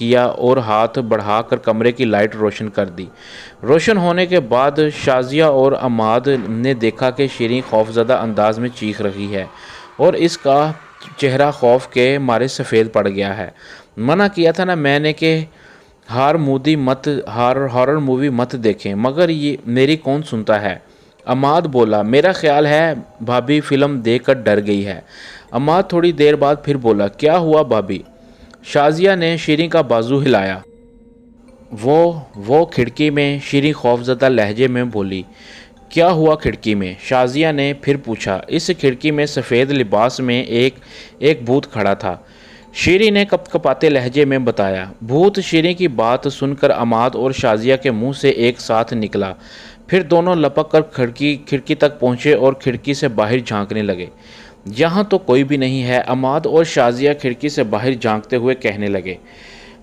کیا اور ہاتھ بڑھا کر کمرے کی لائٹ روشن کر دی۔ روشن ہونے کے بعد شازیہ اور عماد نے دیکھا کہ شیریں خوفزدہ انداز میں چیخ رہی ہے اور اس کا چہرہ خوف کے مارے سفید پڑ گیا ہے۔ منع کیا تھا نا میں نے کہ ہارر مووی مت دیکھیں، مگر یہ میری کون سنتا ہے؟ عماد بولا، میرا خیال ہے بھابھی فلم دیکھ کر ڈر گئی ہے۔ عماد تھوڑی دیر بعد پھر بولا، کیا ہوا بھابھی؟ شازیہ نے شیریں کا بازو ہلایا۔ وہ کھڑکی میں، شیریں خوفزدہ لہجے میں بولی۔ کیا ہوا کھڑکی میں؟ شازیہ نے پھر پوچھا۔ اس کھڑکی میں سفید لباس میں ایک بھوت کھڑا تھا، شیریں نے کپ کپاتے لہجے میں بتایا۔ بھوت شیریں کی بات سن کر عماد اور شازیہ کے منہ سے ایک ساتھ نکلا، پھر دونوں لپک کر کھڑکی تک پہنچے اور کھڑکی سے باہر جھانکنے لگے۔ یہاں تو کوئی بھی نہیں ہے، عماد اور شازیہ کھڑکی سے باہر جھانکتے ہوئے کہنے لگے۔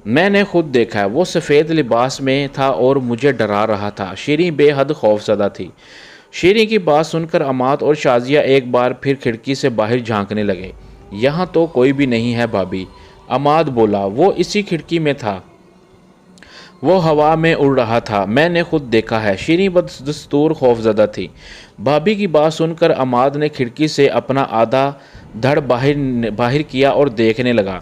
میں نے خود دیکھا ہے، وہ سفید لباس میں تھا اور مجھے ڈرا رہا تھا۔ شیریں بے حد خوفزدہ تھی۔ شیریں کی بات سن کر عماد اور شازیہ ایک بار پھر کھڑکی سے باہر جھانکنے لگے۔ یہاں تو کوئی بھی نہیں ہے بھابھی، عماد بولا، وہ اسی کھڑکی میں تھا، وہ ہوا میں اڑ رہا تھا، میں نے خود دیکھا ہے۔ شیریں بدستور خوفزدہ تھی۔ بھابھی کی بات سن کر عماد نے کھڑکی سے اپنا آدھا دھڑ باہر کیا اور دیکھنے لگا۔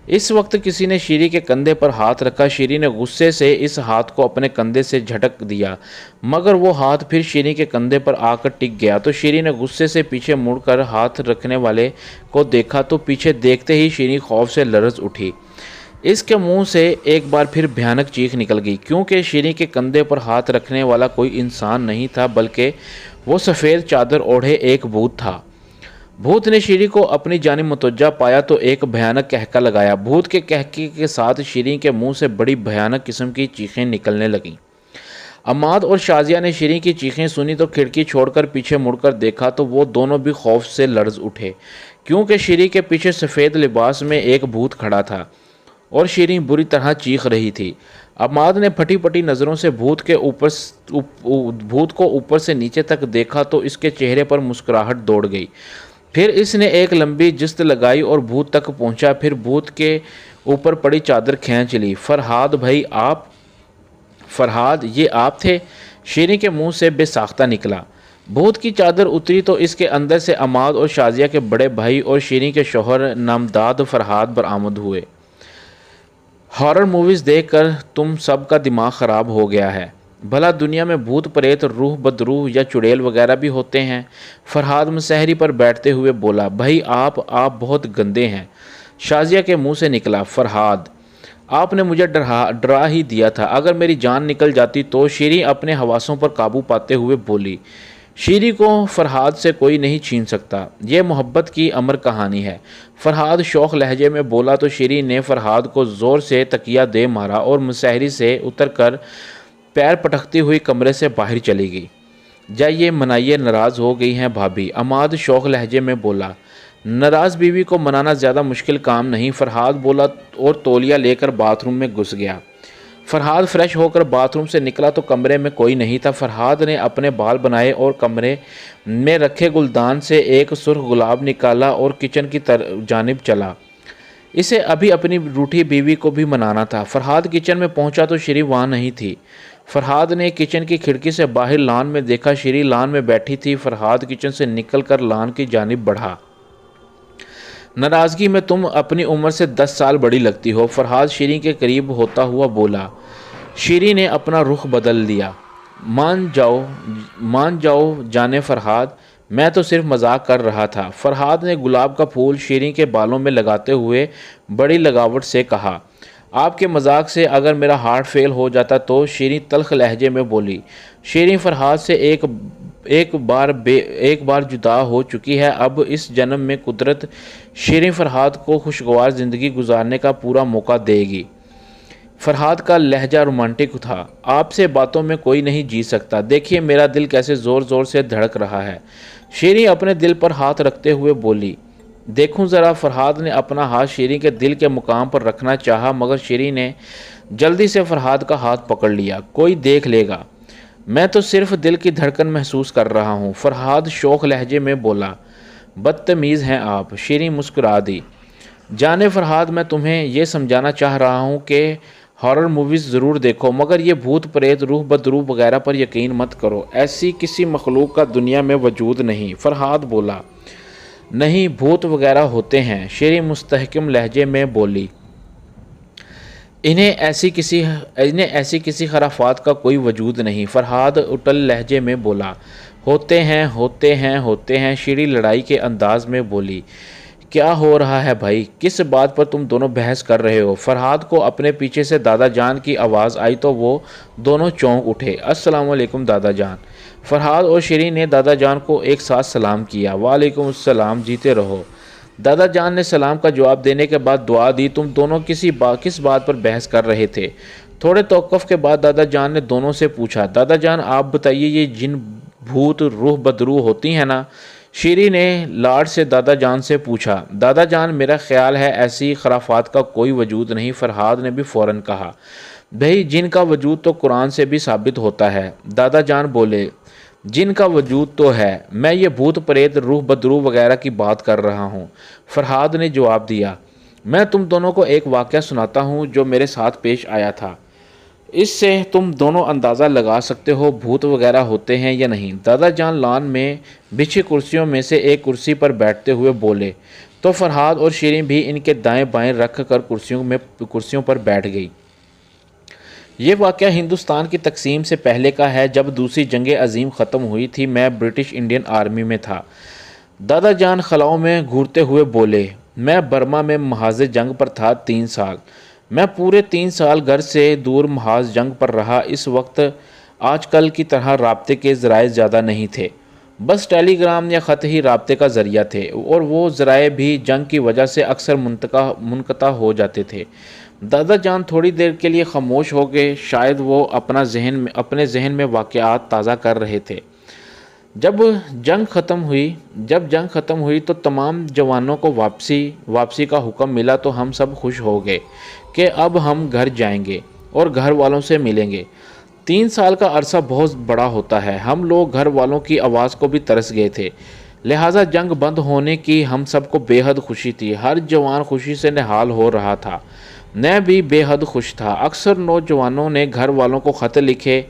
اس وقت کسی نے شیریں کے کندھے پر ہاتھ رکھا۔ شیریں نے غصے سے اس ہاتھ کو اپنے کندھے سے جھٹک دیا، مگر وہ ہاتھ پھر شیریں کے کندھے پر آ کر ٹک گیا تو شیریں نے غصے سے پیچھے مڑ کر ہاتھ رکھنے والے کو دیکھا تو پیچھے دیکھتے ہی شیریں خوف سے لرز اٹھی۔ اس کے منہ سے ایک بار پھر بھیانک چیخ نکل گئی، کیونکہ شیریں کے کندھے پر ہاتھ رکھنے والا کوئی انسان نہیں تھا، بلکہ وہ سفید چادر اوڑھے ایک بھوت تھا۔ بھوت نے شیریں کو اپنی جانب متوجہ پایا تو ایک بھیانک قہقہ لگایا۔ بھوت کے قہقے کے ساتھ شیریں کے منہ سے بڑی بھیانک قسم کی چیخیں نکلنے لگیں۔ عماد اور شازیہ نے شیریں کی چیخیں سنی تو کھڑکی چھوڑ کر پیچھے مڑ کر دیکھا تو وہ دونوں بھی خوف سے لرز اٹھے، کیونکہ شیریں کے پیچھے سفید لباس میں ایک بھوت کھڑا تھا اور شیریں بری طرح چیخ رہی تھی۔ عماد نے پھٹی پھٹی نظروں سے بھوت کو اوپر سے نیچے تک دیکھا تو اس کے چہرے پر مسکراہٹ دوڑ گئی۔ پھر اس نے ایک لمبی جست لگائی اور بھوت تک پہنچا، پھر بھوت کے اوپر پڑی چادر کھینچ لی۔ فرہاد بھائی آپ؟ فرہاد یہ آپ تھے؟ شیریں کے منہ سے بے ساختہ نکلا۔ بھوت کی چادر اتری تو اس کے اندر سے عماد اور شازیہ کے بڑے بھائی اور شیریں کے شوہر نامداد فرہاد برآمد ہوئے۔ ہارر موویز دیکھ کر تم سب کا دماغ خراب ہو گیا ہے، بھلا دنیا میں بھوت پریت، روح بدروح یا چڑیل وغیرہ بھی ہوتے ہیں؟ فرہاد مسہری پر بیٹھتے ہوئے بولا۔ بھائی آپ بہت گندے ہیں، شازیہ کے منہ سے نکلا۔ فرہاد آپ نے مجھے ڈرا ہی دیا تھا، اگر میری جان نکل جاتی تو؟ شیریں اپنے حواسوں پر قابو پاتے ہوئے بولی۔ شیریں کو فرہاد سے کوئی نہیں چھین سکتا، یہ محبت کی امر کہانی ہے، فرہاد شوخ لہجے میں بولا تو شیریں نے فرہاد کو زور سے تکیہ دے مارا اور مسہری سے اتر کر پیر پٹکتی ہوئی کمرے سے باہر چلی گئی۔ جائیے منائیے، ناراض ہو گئی ہیں بھابھی، عماد شوخ لہجے میں بولا۔ ناراض بیوی کو منانا زیادہ مشکل کام نہیں، فرہاد بولا اور تولیہ لے کر باتھ روم میں گھس گیا۔ فرہاد فریش ہو کر باتھ روم سے نکلا تو کمرے میں کوئی نہیں تھا۔ فرہاد نے اپنے بال بنائے اور کمرے میں رکھے گلدان سے ایک سرخ گلاب نکالا اور کچن کی جانب چلا۔ اسے ابھی اپنی روٹھی بیوی کو بھی منانا تھا۔ فرہاد کچن میں پہنچا تو شیریں وہاں نہیں تھی۔ فرہاد نے کچن کی کھڑکی سے باہر لان میں دیکھا، شیریں لان میں بیٹھی تھی۔ فرہاد کچن سے نکل کر لان کی جانب بڑھا۔ ناراضگی میں تم اپنی عمر سے 10 سال بڑی لگتی ہو، فرہاد شیریں کے قریب ہوتا ہوا بولا۔ شیریں نے اپنا رخ بدل لیا۔ مان جاؤ جانے فرہاد، میں تو صرف مذاق کر رہا تھا، فرہاد نے گلاب کا پھول شیریں کے بالوں میں لگاتے ہوئے بڑی لگاوٹ سے کہا۔ آپ کے مذاق سے اگر میرا ہارٹ فیل ہو جاتا تو؟ شیریں تلخ لہجے میں بولی۔ شیریں فرہاد سے ایک بار جدا ہو چکی ہے، اب اس جنم میں قدرت شیریں فرہاد کو خوشگوار زندگی گزارنے کا پورا موقع دے گی۔ فرہاد کا لہجہ رومانٹک تھا۔ آپ سے باتوں میں کوئی نہیں جی سکتا، دیکھیے میرا دل کیسے زور زور سے دھڑک رہا ہے۔ شیریں اپنے دل پر ہاتھ رکھتے ہوئے بولی۔ دیکھوں ذرا، فرہاد نے اپنا ہاتھ شیریں کے دل کے مقام پر رکھنا چاہا، مگر شیریں نے جلدی سے فرہاد کا ہاتھ پکڑ لیا۔ کوئی دیکھ لے گا، میں تو صرف دل کی دھڑکن محسوس کر رہا ہوں، فرہاد شوخ لہجے میں بولا۔ بدتمیز ہیں آپ، شیریں مسکرا دی۔ جانے فرہاد، میں تمہیں یہ سمجھانا چاہ رہا ہوں کہ ہارر موویز ضرور دیکھو، مگر یہ بھوت پریت روح بدروح وغیرہ پر یقین مت کرو، ایسی کسی مخلوق کا دنیا میں وجود نہیں۔ فرہاد بولا، نہیں بھوت وغیرہ ہوتے ہیں۔ شیری مستحکم لہجے میں بولی، انہیں ایسی کسی خرافات کا کوئی وجود نہیں۔ فرہاد اٹل لہجے میں بولا، ہوتے ہیں۔ شیری لڑائی کے انداز میں بولی، کیا ہو رہا ہے بھائی؟ کس بات پر تم دونوں بحث کر رہے ہو؟ فرہاد کو اپنے پیچھے سے دادا جان کی آواز آئی تو وہ دونوں چونک اٹھے۔ السلام علیکم دادا جان۔ فرہاد اور شیری نے دادا جان کو ایک ساتھ سلام کیا۔ وعلیکم السلام، جیتے رہو۔ دادا جان نے سلام کا جواب دینے کے بعد دعا دی۔ تم دونوں کس بات پر بحث کر رہے تھے؟ تھوڑے توقف کے بعد دادا جان نے دونوں سے پوچھا، دادا جان آپ بتائیے، یہ جن بھوت روح بدروح ہوتی ہیں نا؟ شیری نے لاڈ سے دادا جان سے پوچھا۔ دادا جان میرا خیال ہے ایسی خرافات کا کوئی وجود نہیں۔ فرہاد نے بھی فوراً کہا، بھئی جن کا وجود تو قرآن سے بھی ثابت ہوتا ہے۔ دادا جان بولے، جن کا وجود تو ہے، میں یہ بھوت پریت روح بدروح وغیرہ کی بات کر رہا ہوں۔ فرہاد نے جواب دیا، میں تم دونوں کو ایک واقعہ سناتا ہوں جو میرے ساتھ پیش آیا تھا، اس سے تم دونوں اندازہ لگا سکتے ہو بھوت وغیرہ ہوتے ہیں یا نہیں۔ دادا جان لان میں بچھی کرسیوں میں سے ایک کرسی پر بیٹھتے ہوئے بولے تو فرہاد اور شیریں بھی ان کے دائیں بائیں رکھ کر کرسیوں پر بیٹھ گئی۔ یہ واقعہ ہندوستان کی تقسیم سے پہلے کا ہے، جب دوسری جنگ عظیم ختم ہوئی تھی۔ میں برٹش انڈین آرمی میں تھا۔ دادا جان خلاؤں میں گھورتے ہوئے بولے، میں برما میں محاذ جنگ پر تھا 3 سال۔ میں پورے 3 سال گھر سے دور محاذ جنگ پر رہا۔ اس وقت آج کل کی طرح رابطے کے ذرائع زیادہ نہیں تھے، بس ٹیلی گرام یا خط ہی رابطے کا ذریعہ تھے، اور وہ ذرائع بھی جنگ کی وجہ سے اکثر منقطع ہو جاتے تھے۔ دادا جان تھوڑی دیر کے لیے خاموش ہو گئے، شاید وہ اپنے ذہن میں واقعات تازہ کر رہے تھے۔ جب جنگ ختم ہوئی تو تمام جوانوں کو واپسی کا حکم ملا تو ہم سب خوش ہو گئے کہ اب ہم گھر جائیں گے اور گھر والوں سے ملیں گے۔ 3 سال کا عرصہ بہت بڑا ہوتا ہے، ہم لوگ گھر والوں کی آواز کو بھی ترس گئے تھے، لہٰذا جنگ بند ہونے کی ہم سب کو بے حد خوشی تھی۔ ہر جوان خوشی سے نہال ہو رہا تھا، میں بھی بے حد خوش تھا۔ اکثر نوجوانوں نے گھر والوں کو خط لکھے،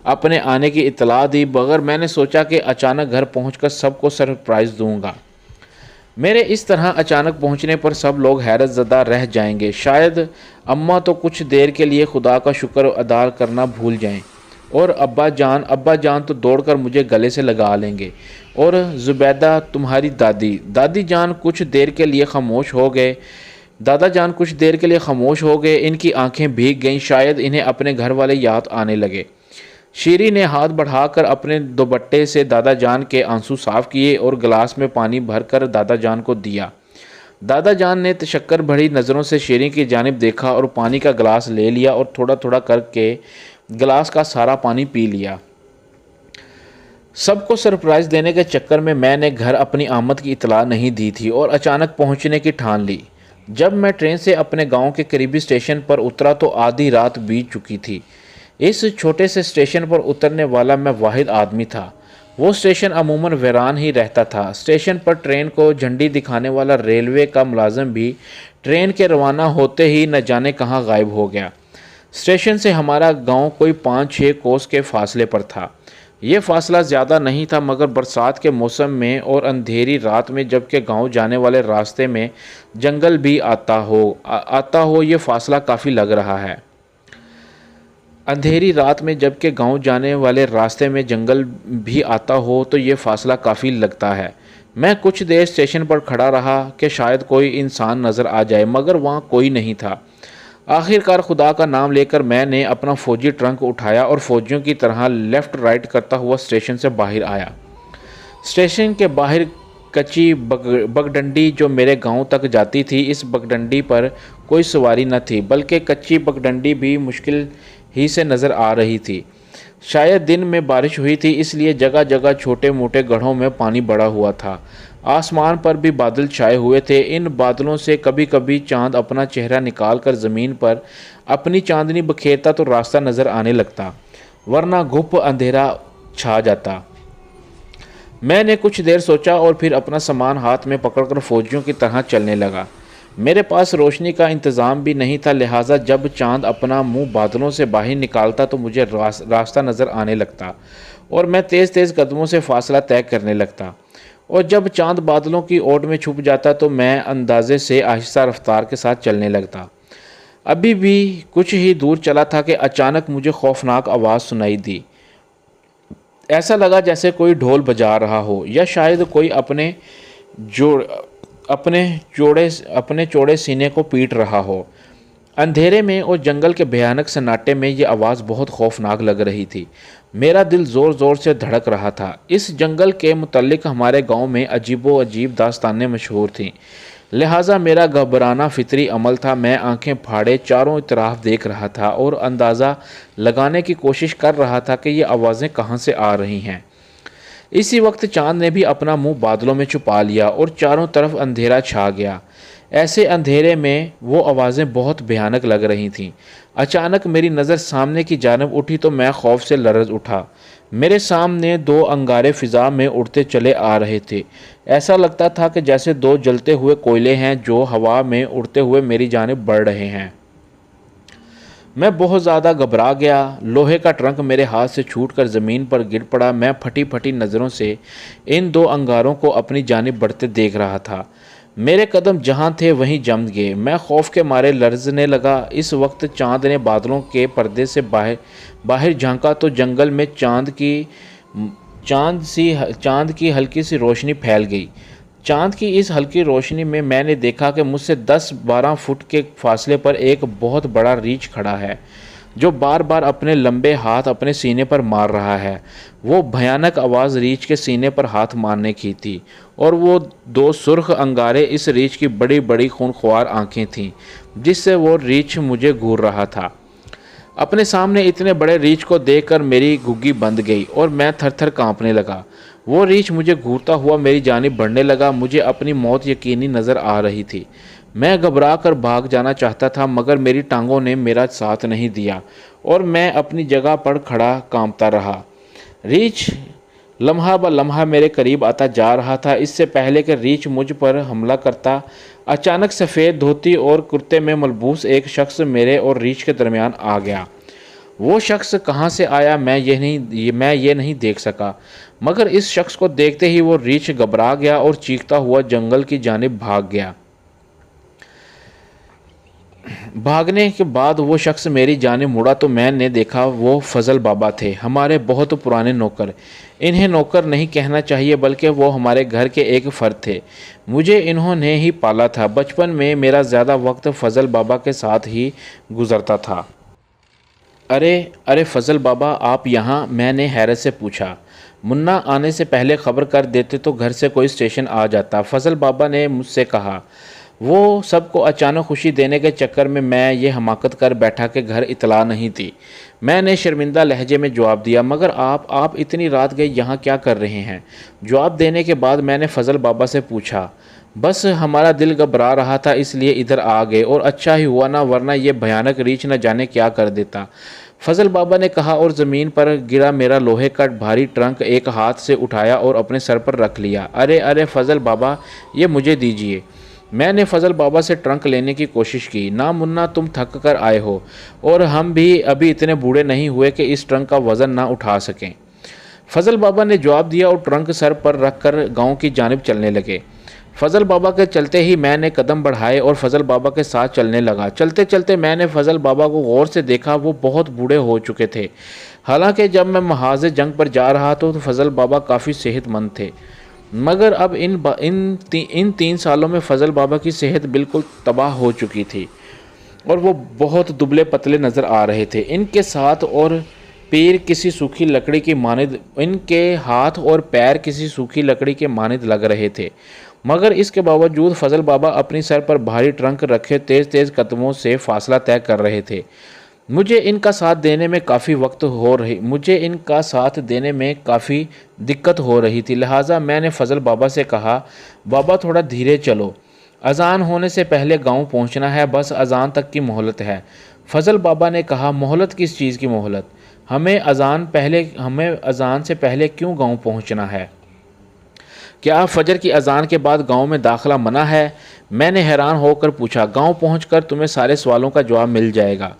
اپنے آنے کی اطلاع دی، مگر میں نے سوچا کہ اچانک گھر پہنچ کر سب کو سرپرائز دوں گا۔ میرے اس طرح اچانک پہنچنے پر سب لوگ حیرت زدہ رہ جائیں گے، شاید اماں تو کچھ دیر کے لیے خدا کا شکر ادا کرنا بھول جائیں، اور ابا جان تو دوڑ کر مجھے گلے سے لگا لیں گے، اور زبیدہ تمہاری دادی جان کچھ دیر کے لیے خاموش ہو گئے۔ دادا جان کچھ دیر کے لیے خاموش ہو گئے، ان کی آنکھیں بھیگ گئیں، شاید انہیں اپنے گھر والے یاد آنے لگے۔ شیری نے ہاتھ بڑھا کر اپنے دوپٹے سے دادا جان کے آنسو صاف کیے اور گلاس میں پانی بھر کر دادا جان کو دیا۔ دادا جان نے تشکر بھری نظروں سے شیری کی جانب دیکھا اور پانی کا گلاس لے لیا اور تھوڑا تھوڑا کر کے گلاس کا سارا پانی پی لیا۔ سب کو سرپرائز دینے کے چکر میں نے گھر اپنی آمد کی اطلاع نہیں دی تھی اور اچانک پہنچنے کی ٹھان لی۔ جب میں ٹرین سے اپنے گاؤں کے قریبی اسٹیشن پر اترا تو آدھی رات بیت چکی تھی۔ اس چھوٹے سے اسٹیشن پر اترنے والا میں واحد آدمی تھا۔ وہ اسٹیشن عموماً ویران ہی رہتا تھا۔ اسٹیشن پر ٹرین کو جھنڈی دکھانے والا ریلوے کا ملازم بھی ٹرین کے روانہ ہوتے ہی نہ جانے کہاں غائب ہو گیا۔ اسٹیشن سے ہمارا گاؤں کوئی 5-6 کوس کے فاصلے پر تھا۔ یہ فاصلہ زیادہ نہیں تھا، مگر برسات کے موسم میں اور اندھیری رات میں جبکہ گاؤں جانے والے راستے میں جنگل بھی آتا ہو یہ فاصلہ کافی لگ رہا ہے۔ اندھیری رات میں جبکہ گاؤں جانے والے راستے میں جنگل بھی آتا ہو تو یہ فاصلہ کافی لگتا ہے۔ میں کچھ دیر اسٹیشن پر کھڑا رہا کہ شاید کوئی انسان نظر آ جائے، مگر وہاں کوئی نہیں تھا۔ آخر کار خدا کا نام لے کر میں نے اپنا فوجی ٹرنک اٹھایا اور فوجیوں کی طرح لیفٹ رائٹ کرتا ہوا اسٹیشن سے باہر آیا۔ اسٹیشن کے باہر کچی بگڈنڈی جو میرے گاؤں تک جاتی تھی، اس بگڈنڈی پر کوئی سواری نہ تھی، بلکہ کچی بگڈنڈی بھی مشکل ہی سے نظر آ رہی تھی۔ شاید دن میں بارش ہوئی تھی، اس لیے جگہ جگہ چھوٹے موٹے گڑھوں میں پانی بڑا ہوا تھا۔ آسمان پر بھی بادل چھائے ہوئے تھے، ان بادلوں سے کبھی کبھی چاند اپنا چہرہ نکال کر زمین پر اپنی چاندنی بکھیرتا تو راستہ نظر آنے لگتا، ورنہ گھپ اندھیرا چھا جاتا۔ میں نے کچھ دیر سوچا اور پھر اپنا سامان ہاتھ میں پکڑ کر فوجیوں کی طرح چلنے لگا۔ میرے پاس روشنی کا انتظام بھی نہیں تھا، لہٰذا جب چاند اپنا منہ بادلوں سے باہر نکالتا تو مجھے راستہ نظر آنے لگتا اور میں تیز تیز قدموں سے فاصلہ طے کرنے لگتا، اور جب چاند بادلوں کی اوٹ میں چھپ جاتا تو میں اندازے سے آہستہ رفتار کے ساتھ چلنے لگتا۔ ابھی بھی کچھ ہی دور چلا تھا کہ اچانک مجھے خوفناک آواز سنائی دی۔ ایسا لگا جیسے کوئی ڈھول بجا رہا ہو یا شاید کوئی اپنے چوڑے سینے کو پیٹ رہا ہو۔ اندھیرے میں اور جنگل کے بھیانک سناٹے میں یہ آواز بہت خوفناک لگ رہی تھی۔ میرا دل زور زور سے دھڑک رہا تھا۔ اس جنگل کے متعلق ہمارے گاؤں میں عجیب و عجیب داستانیں مشہور تھیں، لہٰذا میرا گھبرانا فطری عمل تھا۔ میں آنکھیں پھاڑے چاروں طرف دیکھ رہا تھا اور اندازہ لگانے کی کوشش کر رہا تھا کہ یہ آوازیں کہاں سے آ رہی ہیں۔ اسی وقت چاند نے بھی اپنا منہ بادلوں میں چھپا لیا اور چاروں طرف اندھیرا چھا گیا۔ ایسے اندھیرے میں وہ آوازیں بہت بھیانک لگ رہی تھیں۔ اچانک میری نظر سامنے کی جانب اٹھی تو میں خوف سے لرز اٹھا۔ میرے سامنے دو انگارے فضا میں اڑتے چلے آ رہے تھے۔ ایسا لگتا تھا کہ جیسے دو جلتے ہوئے کوئلے ہیں جو ہوا میں اڑتے ہوئے میری جانب بڑھ رہے ہیں۔ میں بہت زیادہ گھبرا گیا۔ لوہے کا ٹرنک میرے ہاتھ سے چھوٹ کر زمین پر گر پڑا۔ میں پھٹی پھٹی نظروں سے ان دو انگاروں کو اپنی جانب بڑھتے دیکھ رہا تھا۔ میرے قدم جہاں تھے وہیں جم گئے۔ میں خوف کے مارے لرزنے لگا۔ اس وقت چاند نے بادلوں کے پردے سے باہر جھانکا تو جنگل میں چاند کی ہلکی سی روشنی پھیل گئی۔ چاند کی اس ہلکی روشنی میں نے دیکھا کہ مجھ سے 10-12 فٹ کے فاصلے پر ایک بہت بڑا ریچھ کھڑا ہے جو بار بار اپنے لمبے ہاتھ اپنے سینے پر مار رہا ہے۔ وہ بھیانک آواز ریچھ کے سینے پر ہاتھ مارنے کی تھی، اور وہ دو سرخ انگارے اس ریچھ کی بڑی بڑی خونخوار آنکھیں تھیں جس سے وہ ریچھ مجھے گھور رہا تھا۔ اپنے سامنے اتنے بڑے ریچھ کو دیکھ کر میری گھگی بند گئی اور میں تھر تھر کانپنے لگا۔ وہ ریچھ مجھے گھورتا ہوا میری جانب بڑھنے لگا۔ مجھے اپنی موت یقینی نظر آ رہی تھی۔ میں گھبرا کر بھاگ جانا چاہتا تھا مگر میری ٹانگوں نے میرا ساتھ نہیں دیا اور میں اپنی جگہ پر کھڑا کانپتا رہا۔ ریچھ لمحہ بہ لمحہ میرے قریب آتا جا رہا تھا۔ اس سے پہلے کہ ریچھ مجھ پر حملہ کرتا، اچانک سفید دھوتی اور کرتے میں ملبوس ایک شخص میرے اور ریچھ کے درمیان آ گیا۔ وہ شخص کہاں سے آیا میں یہ نہیں دیکھ سکا، مگر اس شخص کو دیکھتے ہی وہ ریچھ گھبرا گیا اور چیختا ہوا جنگل کی جانب بھاگ گیا۔ بھاگنے کے بعد وہ شخص میری جانب مڑا تو میں نے دیکھا وہ فضل بابا تھے، ہمارے بہت پرانے نوکر۔ انہیں نوکر نہیں کہنا چاہیے بلکہ وہ ہمارے گھر کے ایک فرد تھے۔ مجھے انہوں نے ہی پالا تھا۔ بچپن میں میرا زیادہ وقت فضل بابا کے ساتھ ہی گزرتا تھا۔ ارے فضل بابا آپ یہاں؟ میں نے حیرت سے پوچھا۔ منا آنے سے پہلے خبر کر دیتے تو گھر سے کوئی اسٹیشن آ جاتا، فضل بابا نے مجھ سے کہا۔ وہ سب کو اچانک خوشی دینے کے چکر میں یہ حماقت کر بیٹھا کہ گھر اطلاع نہیں تھی۔ میں نے شرمندہ لہجے میں جواب دیا، مگر آپ اتنی رات گئے یہاں کیا کر رہے ہیں؟ جواب دینے کے بعد میں نے فضل بابا سے پوچھا، بس ہمارا دل گھبرا رہا تھا اس لیے ادھر آ گئے، اور اچھا ہی ہوا نا، ورنہ یہ بھیانک ریچھ نہ جانے کیا کر دیتا، فضل بابا نے کہا، اور زمین پر گرا میرا لوہے کا بھاری ٹرنک ایک ہاتھ سے اٹھایا اور اپنے سر پر رکھ لیا۔ ارے فضل بابا یہ مجھے دیجیے۔ میں نے فضل بابا سے ٹرنک لینے کی کوشش کی۔ نا منا تم تھک کر آئے ہو اور ہم بھی ابھی اتنے بوڑھے نہیں ہوئے کہ اس ٹرنک کا وزن نہ اٹھا سکیں، فضل بابا نے جواب دیا اور ٹرنک سر پر رکھ کر گاؤں کی جانب چلنے لگے۔ فضل بابا کے چلتے ہی میں نے قدم بڑھائے اور فضل بابا کے ساتھ چلنے لگا۔ چلتے چلتے میں نے فضل بابا کو غور سے دیکھا، وہ بہت بوڑھے ہو چکے تھے۔ حالانکہ جب میں محاذ جنگ پر جا رہا تو فضل بابا کافی صحت مند تھے، مگر اب ان 3 سالوں میں فضل بابا کی صحت بالکل تباہ ہو چکی تھی اور وہ بہت دبلے پتلے نظر آ رہے تھے۔ ان کے ہاتھ اور پیر کسی سوکھی لکڑی کے مانند لگ رہے تھے، مگر اس کے باوجود فضل بابا اپنی سر پر بھاری ٹرنک رکھے تیز تیز قدموں سے فاصلہ طے کر رہے تھے۔ مجھے ان کا ساتھ دینے میں کافی دقت ہو رہی تھی، لہٰذا میں نے فضل بابا سے کہا، بابا تھوڑا دھیرے چلو، اذان ہونے سے پہلے گاؤں پہنچنا ہے، بس اذان تک کی مہلت ہے۔ فضل بابا نے کہا، مہلت کس چیز کی مہلت؟ ہمیں اذان سے پہلے کیوں گاؤں پہنچنا ہے؟ کیا فجر کی اذان کے بعد گاؤں میں داخلہ منع ہے؟ میں نے حیران ہو کر پوچھا۔ گاؤں پہنچ کر تمہیں سارے سوالوں کا جواب مل جائے گا،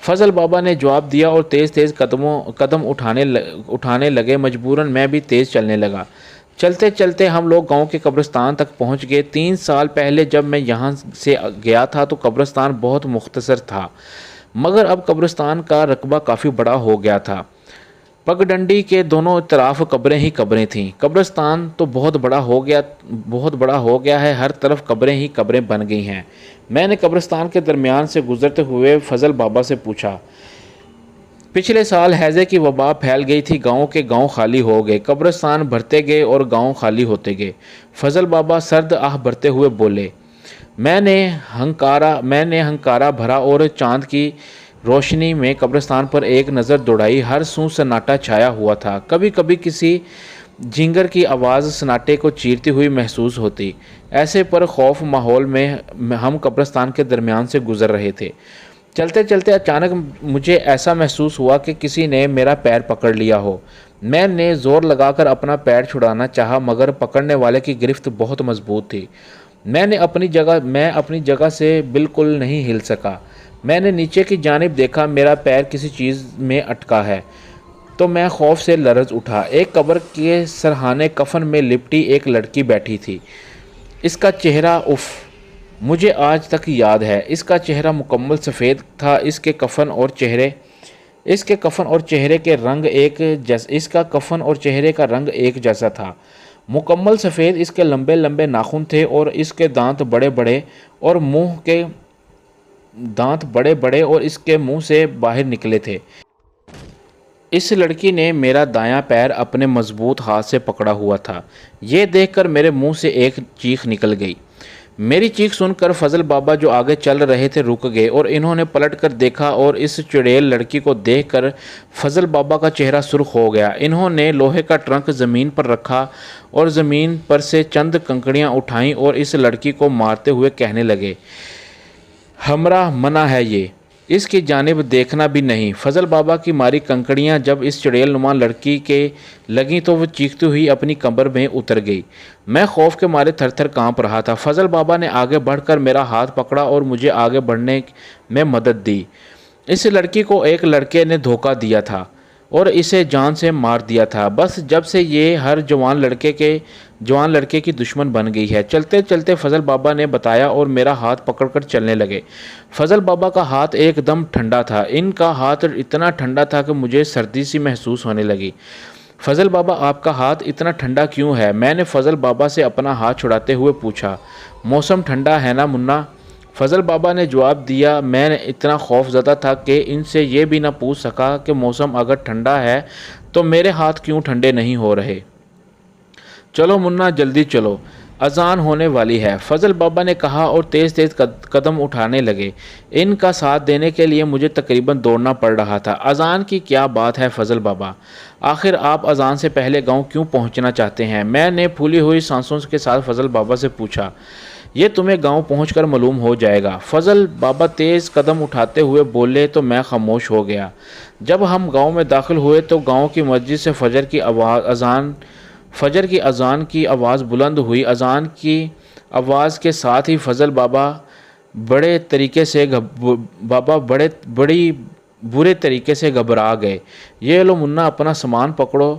فضل بابا نے جواب دیا اور تیز تیز قدم اٹھانے لگے۔ مجبوراً میں بھی تیز چلنے لگا۔ چلتے چلتے ہم لوگ گاؤں کے قبرستان تک پہنچ گئے۔ 3 سال پہلے جب میں یہاں سے گیا تھا تو قبرستان بہت مختصر تھا، مگر اب قبرستان کا رقبہ کافی بڑا ہو گیا تھا۔ پگڈنڈی کے دونوں طرف قبریں ہی قبریں تھیں۔ قبرستان تو بہت بڑا ہو گیا ہے، ہر طرف قبریں ہی قبریں بن گئی ہیں۔ میں نے قبرستان کے درمیان سے گزرتے ہوئے فضل بابا سے پوچھا، پچھلے سال ہیضے کی وبا پھیل گئی تھی، گاؤں کے گاؤں خالی ہو گئے، قبرستان بھرتے گئے اور گاؤں خالی ہوتے گئے۔ فضل بابا سرد آہ بھرتے ہوئے بولے۔ میں نے ہنکارا بھرا اور چاند کی روشنی میں قبرستان پر ایک نظر دوڑائی۔ ہر سو سناٹا چھایا ہوا تھا، کبھی کبھی کسی جھینگر کی آواز سناٹے کو چیرتی ہوئی محسوس ہوتی۔ ایسے پر خوف ماحول میں ہم قبرستان کے درمیان سے گزر رہے تھے۔ چلتے چلتے اچانک مجھے ایسا محسوس ہوا کہ کسی نے میرا پیر پکڑ لیا ہو۔ میں نے زور لگا کر اپنا پیر چھڑانا چاہا، مگر پکڑنے والے کی گرفت بہت مضبوط تھی۔ میں اپنی جگہ سے بالکل نہیں ہل سکا۔ میں نے نیچے کی جانب دیکھا، میرا پیر کسی چیز میں اٹکا ہے تو میں خوف سے لرز اٹھا۔ ایک قبر کے سرہانے کفن میں لپٹی ایک لڑکی بیٹھی تھی۔ اس کا چہرہ مجھے آج تک یاد ہے۔ اس کا چہرہ مکمل سفید تھا۔ اس کے کفن اور چہرے کا رنگ ایک جیسا تھا، مکمل سفید۔ اس کے لمبے لمبے ناخن تھے اور اس کے دانت بڑے بڑے اور اس کے منہ سے باہر نکلے تھے۔ اس لڑکی نے میرا دایاں پیر اپنے مضبوط ہاتھ سے پکڑا ہوا تھا۔ یہ دیکھ کر میرے منہ سے ایک چیخ نکل گئی۔ میری چیخ سن کر فضل بابا جو آگے چل رہے تھے رک گئے اور انہوں نے پلٹ کر دیکھا اور اس چڑیل لڑکی کو دیکھ کر فضل بابا کا چہرہ سرخ ہو گیا۔ انہوں نے لوہے کا ٹرنک زمین پر رکھا اور زمین پر سے چند کنکریاں اٹھائیں اور اس لڑکی کو مارتے ہوئے کہنے لگے، ہمراہ منع ہے، یہ اس کی جانب دیکھنا بھی نہیں۔ فضل بابا کی ماری کنکڑیاں جب اس چڑیل نما لڑکی کے لگیں تو وہ چیختی ہوئی اپنی کمر میں اتر گئی۔ میں خوف کے مارے تھر تھر کانپ رہا تھا۔ فضل بابا نے آگے بڑھ کر میرا ہاتھ پکڑا اور مجھے آگے بڑھنے میں مدد دی۔ اس لڑکی کو ایک لڑکے نے دھوکہ دیا تھا اور اسے جان سے مار دیا تھا، بس جب سے یہ ہر جوان لڑکے کی دشمن بن گئی ہے۔ چلتے چلتے فضل بابا نے بتایا اور میرا ہاتھ پکڑ کر چلنے لگے۔ فضل بابا کا ہاتھ ایک دم ٹھنڈا تھا۔ ان کا ہاتھ اتنا ٹھنڈا تھا کہ مجھے سردی سی محسوس ہونے لگی۔ فضل بابا، آپ کا ہاتھ اتنا ٹھنڈا کیوں ہے؟ میں نے فضل بابا سے اپنا ہاتھ چھڑاتے ہوئے پوچھا۔ موسم ٹھنڈا ہے نا منا، فضل بابا نے جواب دیا۔ میں اتنا خوف زدہ تھا کہ ان سے یہ بھی نہ پوچھ سکا کہ موسم اگر ٹھنڈا ہے تو میرے ہاتھ کیوں ٹھنڈے نہیں ہو رہے۔ چلو منا، جلدی چلو، اذان ہونے والی ہے، فضل بابا نے کہا اور تیز تیز قدم اٹھانے لگے۔ ان کا ساتھ دینے کے لیے مجھے تقریباً دوڑنا پڑ رہا تھا۔ اذان کی کیا بات ہے فضل بابا؟ آخر آپ اذان سے پہلے گاؤں کیوں پہنچنا چاہتے ہیں؟ میں نے پھولی ہوئی سانسوں کے ساتھ فضل بابا سے پوچھا۔ یہ تمہیں گاؤں پہنچ کر معلوم ہو جائے گا، فضل بابا تیز قدم اٹھاتے ہوئے بولے تو میں خاموش ہو گیا۔ جب ہم گاؤں میں داخل ہوئے تو گاؤں کی مسجد سے فجر کی اذان کی آواز بلند ہوئی۔ اذان کی آواز کے ساتھ ہی فضل بابا بڑے برے طریقے سے گھبرا گئے۔ یہ لو منا، اپنا سامان پکڑو،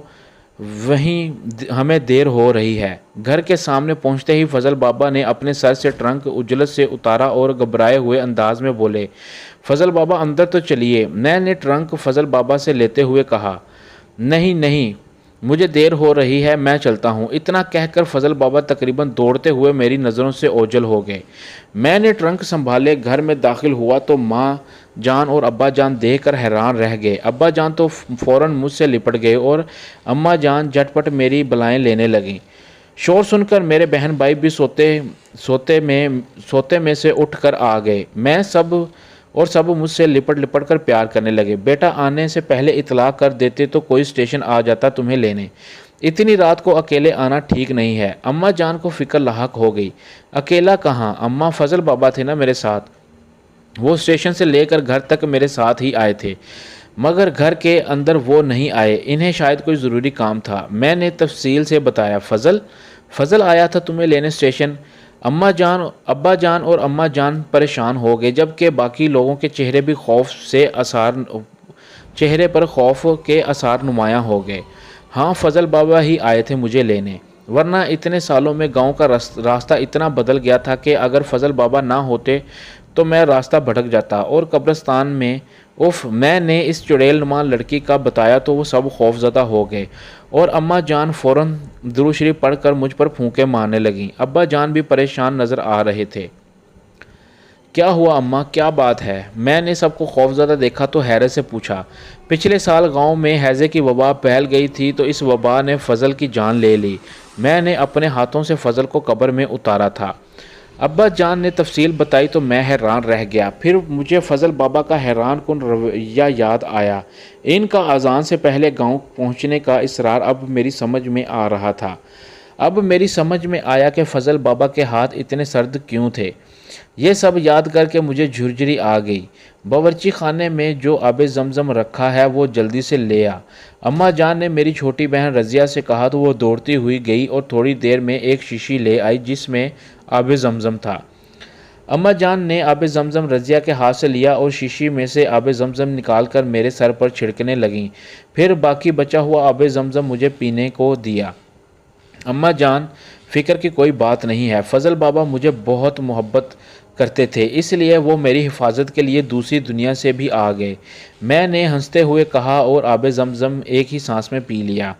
وہیں ہمیں دیر ہو رہی ہے۔ گھر کے سامنے پہنچتے ہی فضل بابا نے اپنے سر سے ٹرنک اجلت سے اتارا اور گھبرائے ہوئے انداز میں بولے، فضل بابا اندر تو چلیے۔ میں نے ٹرنک فضل بابا سے لیتے ہوئے کہا، نہیں، مجھے دیر ہو رہی ہے، میں چلتا ہوں۔ اتنا کہہ کر فضل بابا تقریباً دوڑتے ہوئے میری نظروں سے اوجھل ہو گئے۔ میں نے ٹرنک سنبھالے گھر میں داخل ہوا تو ماں جان اور ابا جان دیکھ کر حیران رہ گئے۔ ابا جان تو فوراً مجھ سے لپٹ گئے اور اماں جان جھٹ پٹ میری بلائیں لینے لگیں۔ شور سن کر میرے بہن بھائی بھی سوتے میں سے اٹھ کر آ گئے۔ سب مجھ سے لپٹ کر پیار کرنے لگے۔ بیٹا، آنے سے پہلے اطلاع کر دیتے تو کوئی اسٹیشن آ جاتا تمہیں لینے۔ اتنی رات کو اکیلے آنا ٹھیک نہیں ہے۔ اماں جان کو فکر لاحق ہو گئی۔ اکیلا کہاں اماں، فضل بابا تھے نا میرے ساتھ، وہ اسٹیشن سے لے کر گھر تک میرے ساتھ ہی آئے تھے، مگر گھر کے اندر وہ نہیں آئے، انہیں شاید کوئی ضروری کام تھا۔ میں نے تفصیل سے بتایا۔ فضل آیا تھا تمہیں لینے اسٹیشن؟ ابا جان اور اماں جان پریشان ہو گئے، جبکہ باقی لوگوں کے چہرے پر خوف کے آثار نمایاں ہو گئے۔ ہاں، فضل بابا ہی آئے تھے مجھے لینے، ورنہ اتنے سالوں میں گاؤں کا راستہ اتنا بدل گیا تھا کہ اگر فضل بابا نہ ہوتے تو میں راستہ بھٹک جاتا اور قبرستان میں میں نے اس چڑیل نما لڑکی کا بتایا تو وہ سب خوف زدہ ہو گئے اور اماں جان فوراً درود شریف پڑھ کر مجھ پر پھونکے مارنے لگیں۔ ابا جان بھی پریشان نظر آ رہے تھے۔ کیا ہوا اماں، کیا بات ہے؟ میں نے سب کو خوفزدہ دیکھا تو حیرت سے پوچھا۔ پچھلے سال گاؤں میں ہیضے کی وبا پھیل گئی تھی تو اس وبا نے فضل کی جان لے لی۔ میں نے اپنے ہاتھوں سے فضل کو قبر میں اتارا تھا۔ ابا جان نے تفصیل بتائی تو میں حیران رہ گیا۔ پھر مجھے فضل بابا کا حیران کن رویہ یاد آیا۔ ان کا اذان سے پہلے گاؤں پہنچنے کا اصرار اب میری سمجھ میں آ رہا تھا۔ اب میری سمجھ میں آیا کہ فضل بابا کے ہاتھ اتنے سرد کیوں تھے۔ یہ سب یاد کر کے مجھے جھرجھری آ گئی۔ باورچی خانے میں جو آب زمزم رکھا ہے وہ جلدی سے لے آ۔ اماں جان نے میری چھوٹی بہن رضیہ سے کہا تو وہ دوڑتی ہوئی گئی اور تھوڑی دیر میں ایک شیشی لے آئی جس میں آب زمزم تھا۔ اماں جان نے آب زمزم رضیہ کے ہاتھ سے لیا اور شیشی میں سے آب زمزم نکال کر میرے سر پر چھڑکنے لگیں، پھر باقی بچا ہوا آب زمزم مجھے پینے کو دیا۔ اماں جان، فکر کی کوئی بات نہیں ہے، فضل بابا مجھے بہت محبت کرتے تھے، اس لیے وہ میری حفاظت کے لیے دوسری دنیا سے بھی آ گئے، میں نے ہنستے ہوئے کہا اور آب زمزم ایک ہی سانس میں پی لیا۔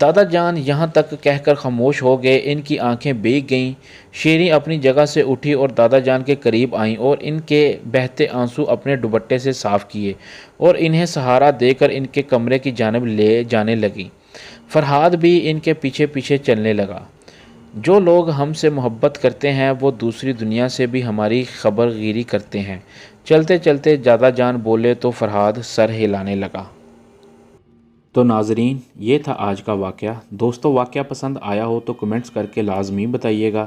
دادا جان یہاں تک کہہ کر خاموش ہو گئے، ان کی آنکھیں بھیگ گئیں۔ شیریں اپنی جگہ سے اٹھی اور دادا جان کے قریب آئیں اور ان کے بہتے آنسو اپنے دوپٹے سے صاف کیے اور انہیں سہارا دے کر ان کے کمرے کی جانب لے جانے لگیں۔ فرحاد بھی ان کے پیچھے پیچھے چلنے لگا۔ جو لوگ ہم سے محبت کرتے ہیں وہ دوسری دنیا سے بھی ہماری خبر گیری کرتے ہیں۔ چلتے چلتے دادا جان بولے تو فرحاد سر ہلانے لگا۔ تو ناظرین، یہ تھا آج کا واقعہ۔ دوستو، واقعہ پسند آیا ہو تو کمنٹس کر کے لازمی بتائیے گا۔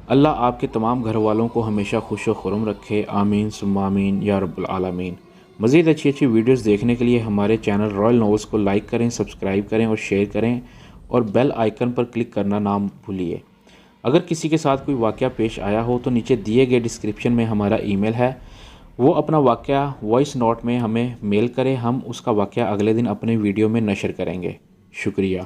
اللہ آپ کے تمام گھر والوں کو ہمیشہ خوش و خرم رکھے، آمین ثم آمین یا رب العالمین۔ مزید اچھی ویڈیوز دیکھنے کے لیے ہمارے چینل رائل ناولز کو لائک کریں، سبسکرائب کریں اور شیئر کریں اور بیل آئیکن پر کلک کرنا نہ بھولیے۔ اگر کسی کے ساتھ کوئی واقعہ پیش آیا ہو تو نیچے دیے گئے ڈسکرپشن میں ہمارا ای میل ہے، وہ اپنا واقعہ وائس نوٹ میں ہمیں میل کرے، ہم اس کا واقعہ اگلے دن اپنے ویڈیو میں نشر کریں گے۔ شکریہ۔